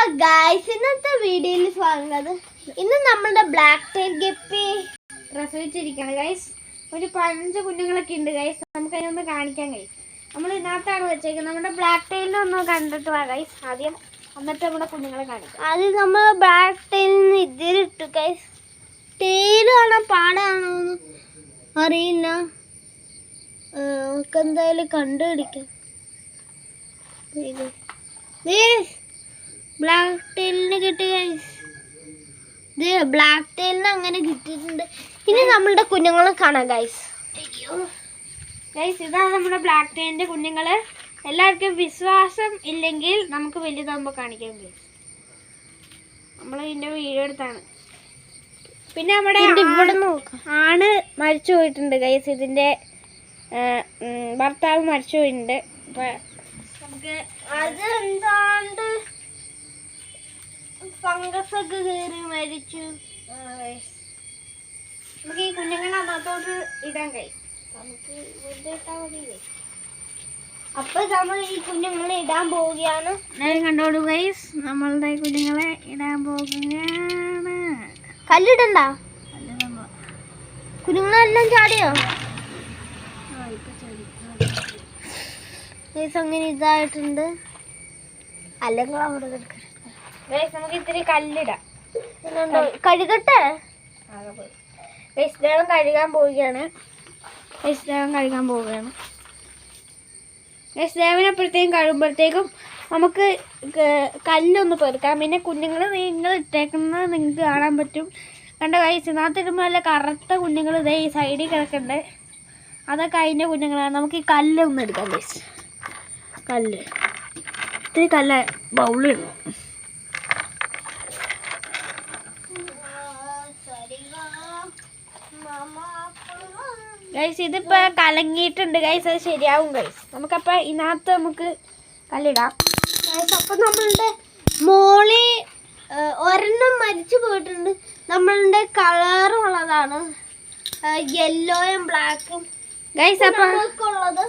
Guys, ഇന്നത്തെ വീഡിയോയിൽ സ്വാഗതം. ഇന്ന് നമ്മളുടെ ബ്ലാക്ക് ടെയിൽ ഗപ്പി പ്രസവിച്ചിരിക്കുകയാണ് ഗൈസ്. ഒരു 15 കുഞ്ഞുങ്ങളൊക്കെ ഉണ്ട് ഗൈസ്. നമുക്ക് അതിനൊന്ന് കാണിക്കാൻ കഴിയും. നമ്മൾ ഇതിനകത്താണ് വെച്ചേക്കുന്നത്. നമ്മുടെ ബ്ലാക്ക് ടെയിലിനെ ഒന്ന് കണ്ടിട്ട് വാ ഗൈസ് ആദ്യം, എന്നിട്ട് നമ്മുടെ കുഞ്ഞുങ്ങളെ കാണിക്കാം. ആദ്യം നമ്മൾ ബ്ലാക്ക് ടെയിലിന് ഇതിലിട്ടു ഗൈസ്. ടെയിൽ കാണാൻ പാടാണോ അറിയില്ല, നമുക്ക് എന്തായാലും കണ്ടുപിടിക്കാം. ബ്ലാക്ക് ടെയിലിന് കിട്ടി ഗൈസ്. ഇത് ബ്ലാക്ക് ടെയിലിന് അങ്ങനെ കിട്ടിയിട്ടുണ്ട്. ഇനി നമ്മളുടെ കുഞ്ഞുങ്ങളെ കാണാം ഗൈസ്. ഗൈസ്, ഇതാണ് നമ്മുടെ ബ്ലാക്ക് ടെയിലിന്റെ കുഞ്ഞുങ്ങള്. എല്ലാവർക്കും വിശ്വാസം ഇല്ലെങ്കിൽ നമുക്ക് വലുതാകുമ്പോൾ കാണിക്കാൻ ഗൈസ്. നമ്മൾ ഇതിന്റെ വീഡിയോ എടുത്താണ്. പിന്നെ നമ്മുടെ ആണ് മരിച്ചു പോയിട്ടുണ്ട് ഗൈസ്. ഇതിന്റെ ഭർത്താവ് മരിച്ചു പോയിട്ടുണ്ട്. അപ്പൊ നമുക്ക് അത് എന്താണ്ട് ഫംഗസ് ഒക്കെ കയറി മരിച്ചു. നമുക്ക് ഈ കുഞ്ഞുങ്ങളെ അന്നത്തോട്ട് ഇടാൻ കഴിയും. നമുക്ക് വെറുതെ ഇട്ടാൽ മതി. അപ്പൊ നമ്മൾ ഈ കുഞ്ഞുങ്ങളെ ഇടാൻ പോവുകയാണ്. കണ്ടോളൂ ഗൈസ്, നമ്മളുടെ കുഞ്ഞുങ്ങളെ ഇടാൻ പോവുകയാണ്. കല്ലിടണ്ട, കുഞ്ഞുങ്ങളെല്ലാം ചാടിയോ? അങ്ങനെ ഇതായിട്ടുണ്ട്. അല്ലെങ്കിൽ അവിടെ നമുക്ക് ഇത്തിരി കല്ലിടാം. കഴുകട്ടെ? ദേവം കഴുകാൻ പോവുകയാണ്. ദേവനപ്പോഴത്തേക്കും കഴിയുമ്പോഴത്തേക്കും നമുക്ക് കല്ലൊന്ന് പെറുക്കാം. പിന്നെ കുഞ്ഞുങ്ങൾ നിങ്ങൾ ഇട്ടേക്കുന്നത് നിങ്ങൾക്ക് കാണാൻ പറ്റും. കണ്ട ഗൈസ്, ഇതിനകത്ത് ഇടുമ്പോൾ നല്ല കറുത്ത കുഞ്ഞുങ്ങൾ ഇതേ ഈ സൈഡിൽ കിടക്കണ്ടേ, അതൊക്കെ അതിൻ്റെ കുഞ്ഞുങ്ങളാണ്. നമുക്ക് ഈ കല്ലൊന്ന് എടുക്കാം ഗൈസ്. കല്ല് ഇത്തിരി കല്ല് ബൗളിടണം. ഗൈസ്, ഇതിപ്പോൾ കലങ്ങിയിട്ടുണ്ട് ഗൈസ്. അത് ശരിയാവും ഗൈസ്. നമുക്കപ്പോൾ ഇതിനകത്ത് നമുക്ക് കല്ലിടാം ഗൈസ്. അപ്പം നമ്മളുടെ മോളി ഒരെണ്ണം മരിച്ചു പോയിട്ടുണ്ട്. നമ്മളുടെ കളറുള്ളതാണ്, യെല്ലോയും ബ്ലാക്കും ഗൈസ്. അപ്പം ഉള്ളത്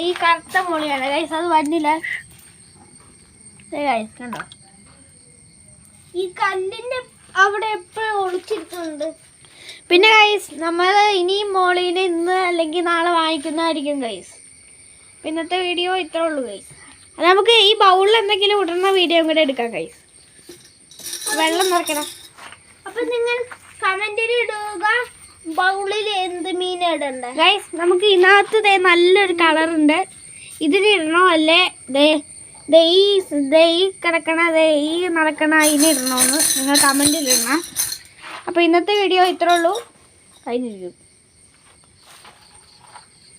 ഈ കറുത്ത മോളിയാണ് ഗൈസ്. അത് വന്നില്ല ഗൈസ്, കണ്ടോ? ഈ കല്ലിൻ്റെ അവിടെ എപ്പോഴും ഒളിച്ചിരിക്കുന്നുണ്ട്. പിന്നെ ഗൈസ്, നമ്മൾ ഇനിയും മോളീനെ ഇന്ന് അല്ലെങ്കിൽ നാളെ വാങ്ങിക്കുന്നതായിരിക്കും ഗൈസ്. ഇന്നത്തെ വീഡിയോ ഇത്രേ ഉള്ളൂ ഗൈസ്. അത് നമുക്ക് ഈ ബൗളിൽ എന്തെങ്കിലും ഇടുന്ന വീഡിയോ കൂടെ എടുക്കാം ഗൈസ്. വെള്ളം നിറയ്ക്കണം. അപ്പം നിങ്ങൾ കമൻറ്റിൽ ഇടുക ബൗളിൽ എന്ത് മീൻ ഇടണ്ട ഗൈസ്. നമുക്ക് ഇതിനകത്ത് നല്ലൊരു കളറുണ്ട്. ഇതിലിടണോ അല്ലേ ഈ കിടക്കണ ഈ നടക്കണ അതിനിടണമെന്ന് നിങ്ങൾ കമൻറ്റിൽ ഇടണം. അപ്പോൾ ഇന്നത്തെ വീഡിയോ ഇത്രേ ഉള്ളൂ. കഴിഞ്ഞിരിക്കും.